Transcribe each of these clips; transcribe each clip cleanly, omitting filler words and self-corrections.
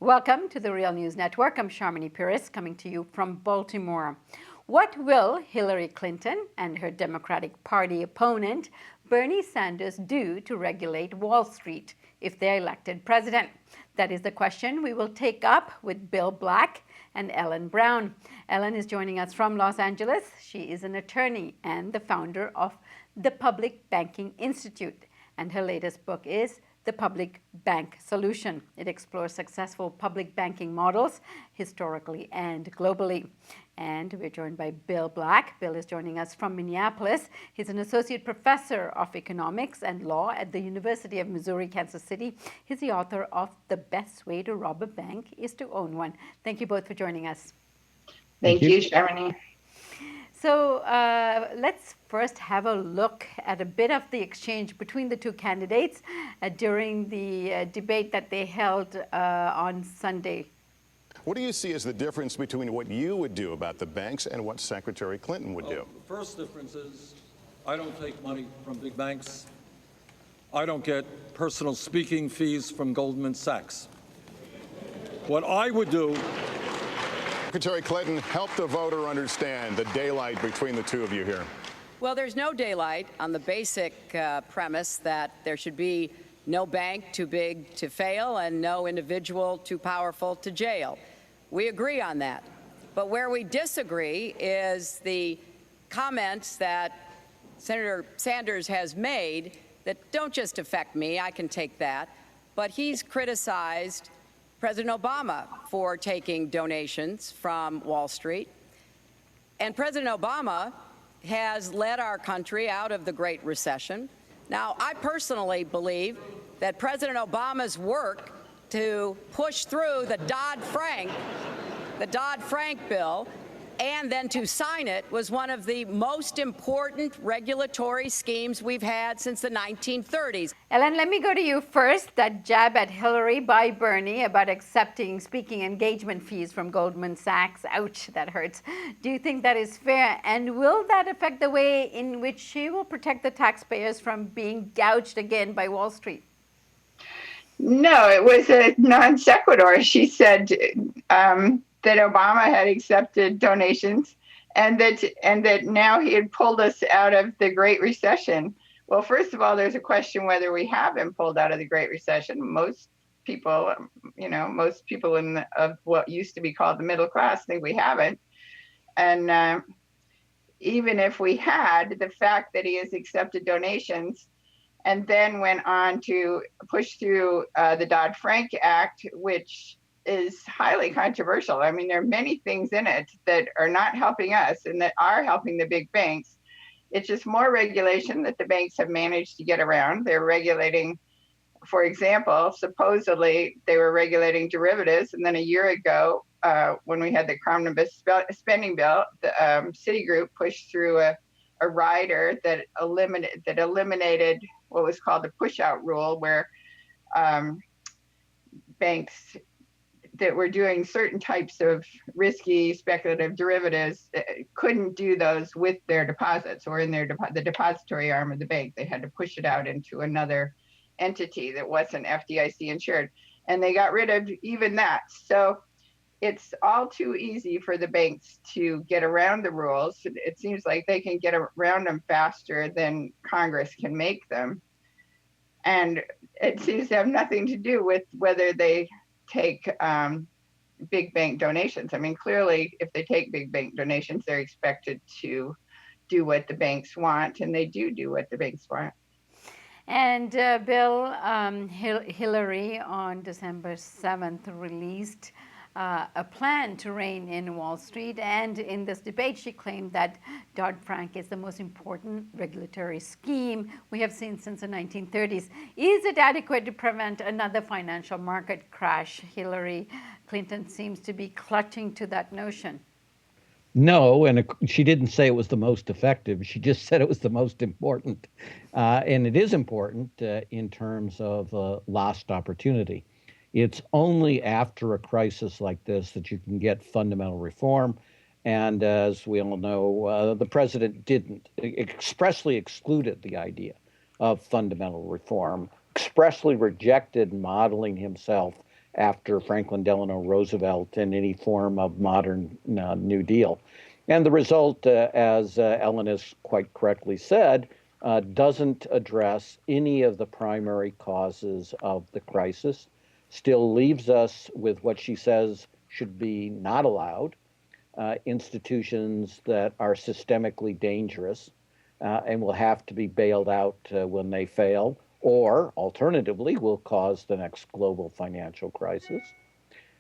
Welcome to the Real News Network. I'm Sharmini Pires coming to you from Baltimore. What will Hillary Clinton and her Democratic Party opponent, Bernie Sanders, do to regulate Wall Street if they're elected president? That is the question we will take up with Bill Black and Ellen Brown. Ellen is joining us from Los Angeles. She is an attorney and the founder of the Public Banking Institute, and her latest book is The Public Bank Solution. It explores successful public banking models historically and globally. And we're joined by Bill Black. Bill is joining us from Minneapolis. He's an associate professor of economics and law at the University of Missouri, Kansas City. He's the author of The Best Way to Rob a Bank is to Own One. Thank you both for joining us. Thank you, Sharmini. So let's first have a look at a bit of the exchange between the two candidates during the debate that they held on Sunday. What do you see as the difference between what you would do about the banks and what Secretary Clinton would do? The first difference is I don't take money from big banks. I don't get personal speaking fees from Goldman Sachs. What I would do... Secretary Clinton, help the voter understand the daylight between the two of you here. Well, there's no daylight on the basic premise that there should be no bank too big to fail and no individual too powerful to jail. We agree on that. But where we disagree is the comments that Senator Sanders has made that don't just affect me, I can take that, but he's criticized President Obama for taking donations from Wall Street. And President Obama has led our country out of the Great Recession. Now, I personally believe that President Obama's work to push through the Dodd-Frank bill and then to sign it was one of the most important regulatory schemes we've had since the 1930s. Ellen, let me go to you first. That jab at Hillary by Bernie about accepting speaking engagement fees from Goldman Sachs, ouch, that hurts. Do you think that is fair? And will that affect the way in which she will protect the taxpayers from being gouged again by Wall Street? No, it was a non sequitur. She said that Obama had accepted donations and that now he had pulled us out of the Great Recession. Well, first of all, there's a question whether we have been pulled out of the Great Recession. Most people, of what used to be called the middle class think we haven't. And even if we had, the fact that he has accepted donations and then went on to push through the Dodd-Frank Act, which is highly controversial. I mean, there are many things in it that are not helping us and that are helping the big banks. It's just more regulation that the banks have managed to get around. They're regulating, for example, supposedly they were regulating derivatives. And then a year ago, when we had the omnibus spending bill, the Citigroup pushed through a rider that eliminated what was called the push-out rule, where banks that were doing certain types of risky speculative derivatives couldn't do those with their deposits or in the depository arm of the bank. They had to push it out into another entity that wasn't FDIC insured. And they got rid of even that. So it's all too easy for the banks to get around the rules. It seems like they can get around them faster than Congress can make them. And it seems to have nothing to do with whether they take big bank donations. I mean, clearly, if they take big bank donations, they're expected to do what the banks want, and they do what the banks want. And Bill, Hillary on December 7th released a plan to rein in Wall Street. And in this debate, she claimed that Dodd-Frank is the most important regulatory scheme we have seen since the 1930s. Is it adequate to prevent another financial market crash? Hillary Clinton seems to be clutching to that notion. No, and she didn't say it was the most effective. She just said it was the most important. And it is important in terms of lost opportunity. It's only after a crisis like this that you can get fundamental reform. And as we all know, the president didn't, expressly excluded the idea of fundamental reform, expressly rejected modeling himself after Franklin Delano Roosevelt and any form of modern New Deal. And the result, as Ellen has quite correctly said, doesn't address any of the primary causes of the crisis, still leaves us with what she says should be not allowed, institutions that are systemically dangerous and will have to be bailed out when they fail, or alternatively, will cause the next global financial crisis.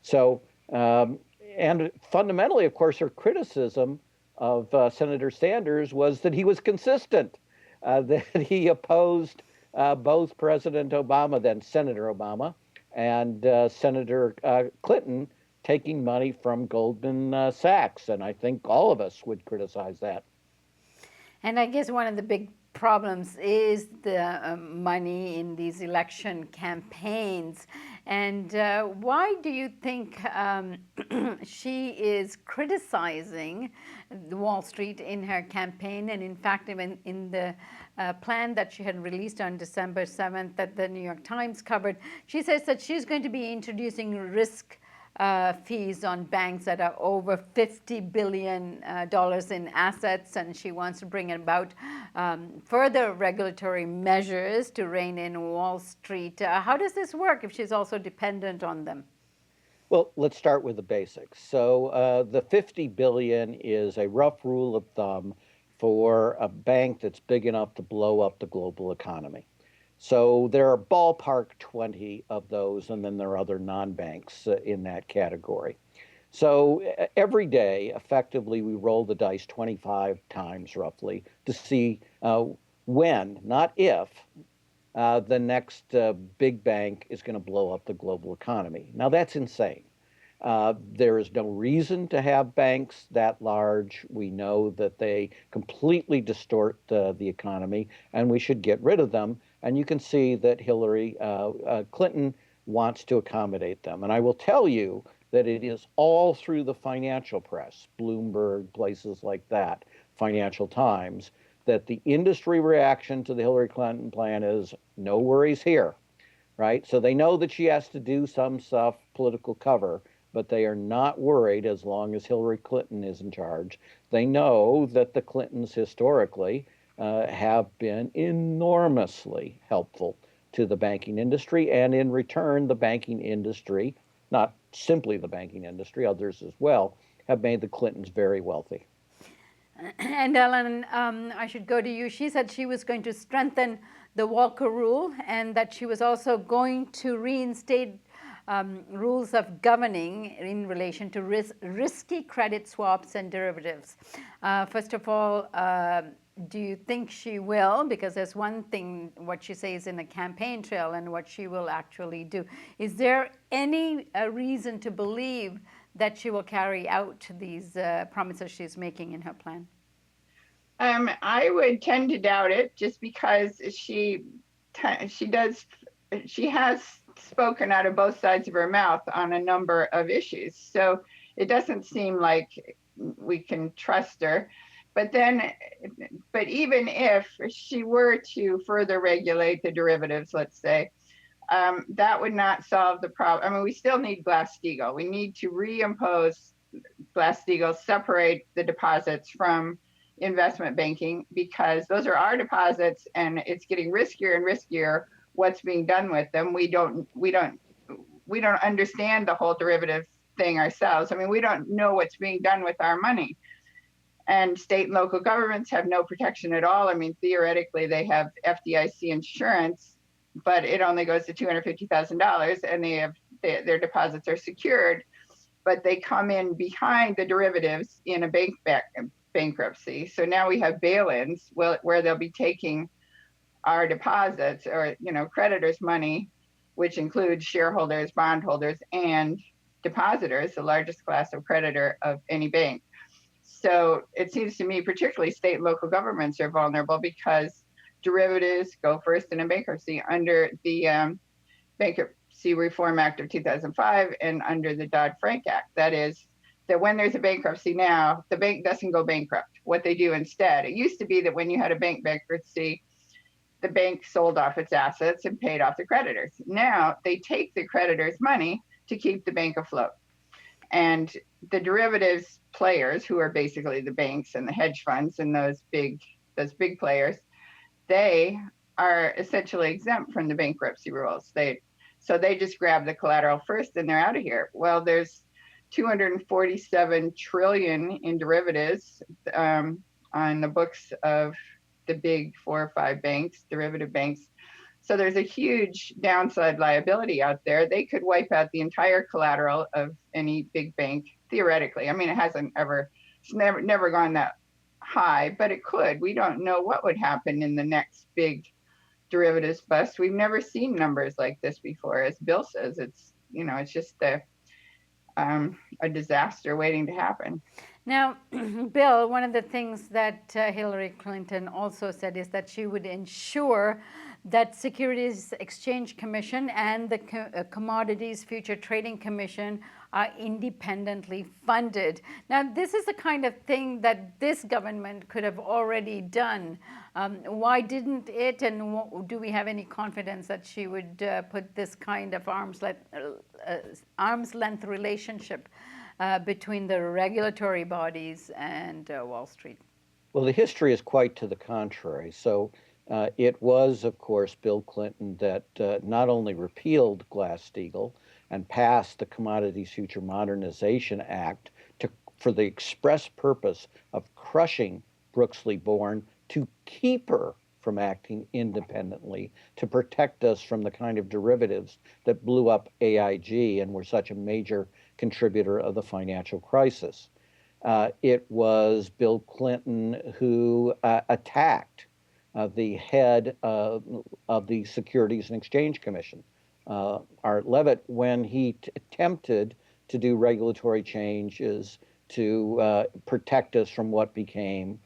So, and fundamentally, of course, her criticism of Senator Sanders was that he was consistent, that he opposed both President Obama, then Senator Obama, and Senator Clinton taking money from Goldman Sachs. And I think all of us would criticize that. And I guess one of the big problems is the money in these election campaigns. And why do you think she is criticizing Wall Street in her campaign? And in fact, even in the plan that she had released on December 7th that the New York Times covered, she says that she's going to be introducing risk fees on banks that are over $50 billion in assets, and she wants to bring about further regulatory measures to rein in Wall Street. How does this work if she's also dependent on them? Well, let's start with the basics. So the 50 billion is a rough rule of thumb for a bank that's big enough to blow up the global economy. So there are ballpark 20 of those, and then there are other non-banks in that category. So every day, effectively, we roll the dice 25 times roughly to see when, not if, the next big bank is going to blow up the global economy. Now, that's insane. There is no reason to have banks that large. We know that they completely distort the economy, and we should get rid of them. And you can see that Hillary Clinton wants to accommodate them. And I will tell you that it is all through the financial press, Bloomberg, places like that, Financial Times, that the industry reaction to the Hillary Clinton plan is no worries here, right? So they know that she has to do some stuff, political cover, but they are not worried as long as Hillary Clinton is in charge. They know that the Clintons historically have been enormously helpful to the banking industry, and in return, the banking industry, not simply the banking industry, others as well, have made the Clintons very wealthy. And Ellen, I should go to you. She said she was going to strengthen the Walker Rule and that she was also going to reinstate rules of governing in relation to risky credit swaps and derivatives. First of all, do you think she will? Because there's one thing, what she says in the campaign trail and what she will actually do. Is there any reason to believe that she will carry out these promises she's making in her plan? I would tend to doubt it, just because she has spoken out of both sides of her mouth on a number of issues. So it doesn't seem like we can trust her. But even if she were to further regulate the derivatives, let's say, that would not solve the problem. I mean, we still need Glass-Steagall. We need to reimpose Glass-Steagall, separate the deposits from investment banking, because those are our deposits and it's getting riskier and riskier what's being done with them. We don't understand the whole derivative thing ourselves. I mean, we don't know what's being done with our money. And state and local governments have no protection at all. I mean, theoretically, they have FDIC insurance, but it only goes to $250,000, and their deposits are secured, but they come in behind the derivatives in a bankruptcy. So now we have bail-ins where they'll be taking our deposits, or creditors' money, which includes shareholders, bondholders, and depositors, the largest class of creditor of any bank. So it seems to me, particularly state and local governments are vulnerable, because derivatives go first in a bankruptcy under the Bankruptcy Reform Act of 2005 and under the Dodd-Frank Act. That is, that when there's a bankruptcy now, the bank doesn't go bankrupt. What they do instead, it used to be that when you had a bank bankruptcy, the bank sold off its assets and paid off the creditors. Now they take the creditors' money to keep the bank afloat. And the derivatives players, who are basically the banks and the hedge funds and those big players, they are essentially exempt from the bankruptcy rules. So they just grab the collateral first and they're out of here. Well, there's 247 trillion in derivatives on the books of the big 4 or 5 banks, derivative banks. So there's a huge downside liability out there. They could wipe out the entire collateral of any big bank, theoretically. I mean, it's never gone that high, but it could. We don't know what would happen in the next big derivatives bust. We've never seen numbers like this before. As Bill says, it's just a disaster waiting to happen. Now, Bill, one of the things that Hillary Clinton also said is that she would ensure that Securities Exchange Commission and the Commodities Future Trading Commission are independently funded. Now, this is the kind of thing that this government could have already done. Why didn't it, and do we have any confidence that she would put this kind of arm's length relationship between the regulatory bodies and Wall Street? Well, the history is quite to the contrary. So it was, of course, Bill Clinton that not only repealed Glass-Steagall and passed the Commodities Future Modernization Act for the express purpose of crushing Brooksley Born to keep her from acting independently, to protect us from the kind of derivatives that blew up AIG and were such a major contributor of the financial crisis. It was Bill Clinton who attacked the head of the Securities and Exchange Commission, Art Levitt, when he attempted to do regulatory changes to protect us from what became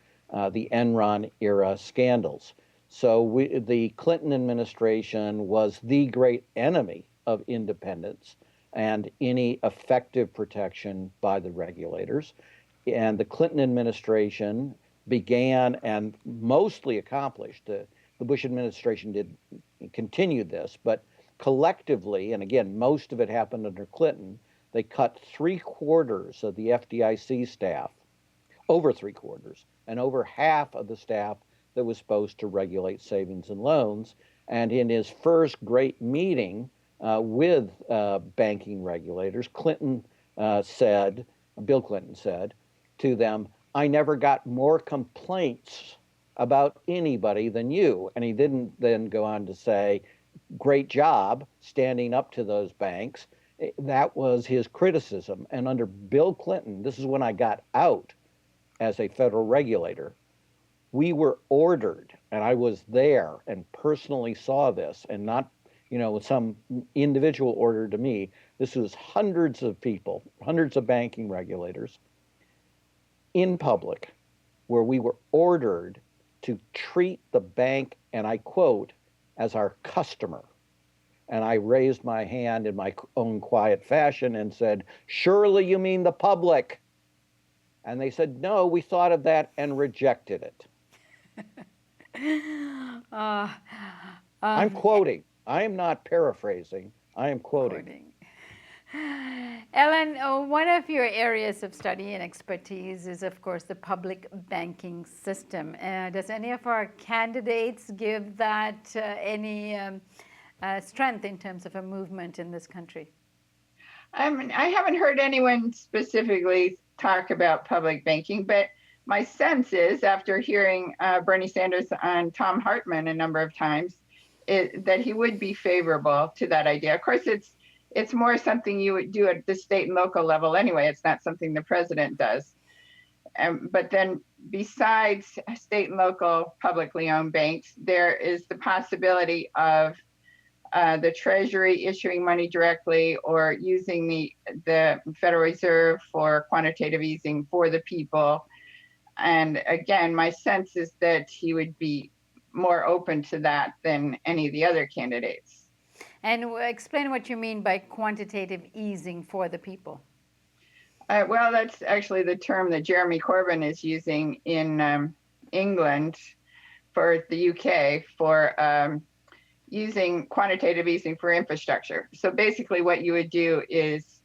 the Enron era scandals. So the Clinton administration was the great enemy of independence and any effective protection by the regulators. And the Clinton administration began and mostly accomplished. The Bush administration continued this, but collectively, and again, most of it happened under Clinton, they cut 3/4 of the FDIC staff, over 3/4, and over half of the staff that was supposed to regulate savings and loans. And in his first great meeting with banking regulators, Bill Clinton said to them, "I never got more complaints about anybody than you." And he didn't then go on to say, "Great job standing up to those banks." That was his criticism. And under Bill Clinton, this is when I got out as a federal regulator, we were ordered, and I was there and personally saw this, and not, some individual order to me. This was hundreds of people, hundreds of banking regulators in public, where we were ordered to treat the bank, and I quote, as our customer. And I raised my hand in my own quiet fashion and said, "Surely you mean the public?" And they said, "No, we thought of that and rejected it." I'm quoting. I am not paraphrasing. I am quoting. Ellen, one of your areas of study and expertise is, of course, the public banking system. Does any of our candidates give that any strength in terms of a movement in this country? I haven't heard anyone specifically talk about public banking, but my sense is, after hearing Bernie Sanders on Tom Hartman a number of times, that he would be favorable to that idea. Of course, it's more something you would do at the state and local level anyway. It's not something the president does. But then besides state and local publicly owned banks, there is the possibility of the Treasury issuing money directly, or using the Federal Reserve for quantitative easing for the people. And again, my sense is that he would be more open to that than any of the other candidates. And explain what you mean by quantitative easing for the people. Well, that's actually the term that Jeremy Corbyn is using in England for the UK for using quantitative easing for infrastructure. So basically what you would do is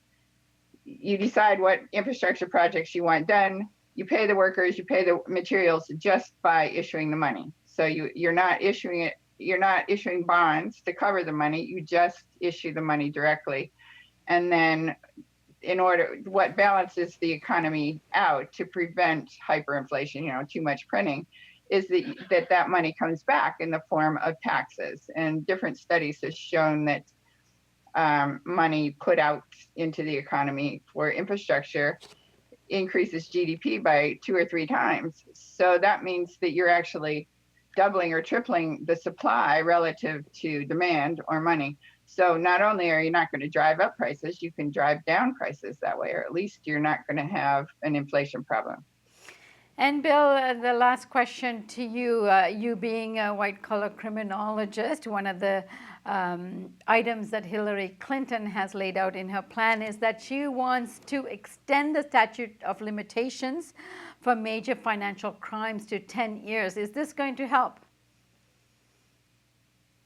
you decide what infrastructure projects you want done, you pay the workers, you pay the materials just by issuing the money. So you're not issuing bonds to cover the money, you just issue the money directly. And then what balances the economy out to prevent hyperinflation, too much printing, is that money comes back in the form of taxes. And different studies have shown that money put out into the economy for infrastructure increases GDP by 2 or 3 times. So that means that you're actually doubling or tripling the supply relative to demand or money. So not only are you not going to drive up prices, you can drive down prices that way, or at least you're not going to have an inflation problem. And Bill, the last question to you, you being a white-collar criminologist, one of the items that Hillary Clinton has laid out in her plan is that she wants to extend the statute of limitations for major financial crimes to 10 years. Is this going to help?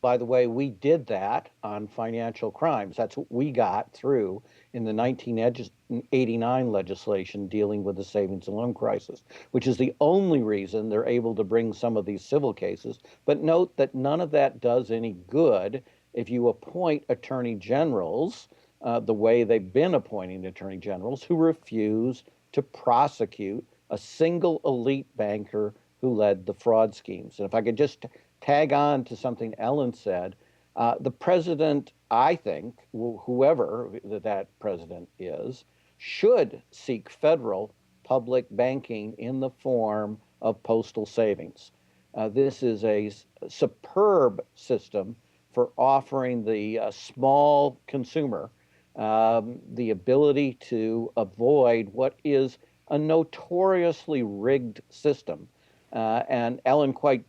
By the way, we did that on financial crimes. That's what we got through in the 1989 legislation dealing with the savings and loan crisis, which is the only reason they're able to bring some of these civil cases. But note that none of that does any good if you appoint attorney generals the way they've been appointing attorney generals who refuse to prosecute a single elite banker who led the fraud schemes. And if I could just tag on to something Ellen said, the president, I think, whoever that president is, should seek federal public banking in the form of postal savings. This is a superb system for offering the small consumer the ability to avoid what is a notoriously rigged system. And Ellen quite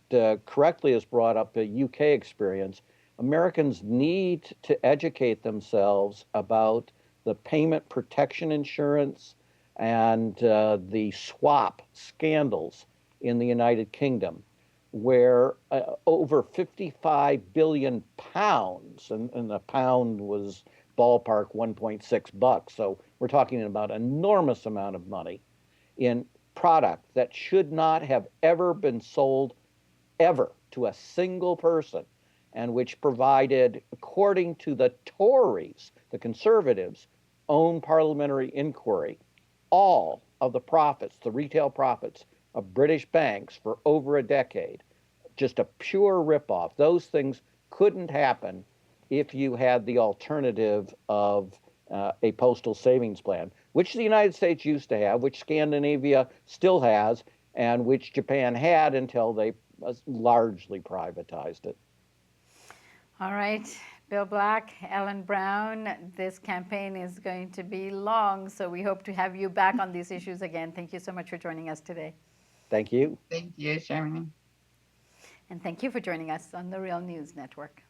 correctly has brought up the UK experience. Americans need to educate themselves about the payment protection insurance and the swap scandals in the United Kingdom, where over 55 billion pounds, and the pound was ballpark 1.6 bucks, so we're talking about an enormous amount of money in product that should not have ever been sold ever to a single person, and which provided, according to the Tories, the conservatives' own parliamentary inquiry, all of the profits, the retail profits of British banks for over a decade. Just a pure ripoff. Those things couldn't happen if you had the alternative of a postal savings plan, which the United States used to have, which Scandinavia still has, and which Japan had until they largely privatized it. All right, Bill Black, Ellen Brown, this campaign is going to be long, so we hope to have you back on these issues again. Thank you so much for joining us today. Thank you. Thank you, Sharmini. And thank you for joining us on the Real News Network.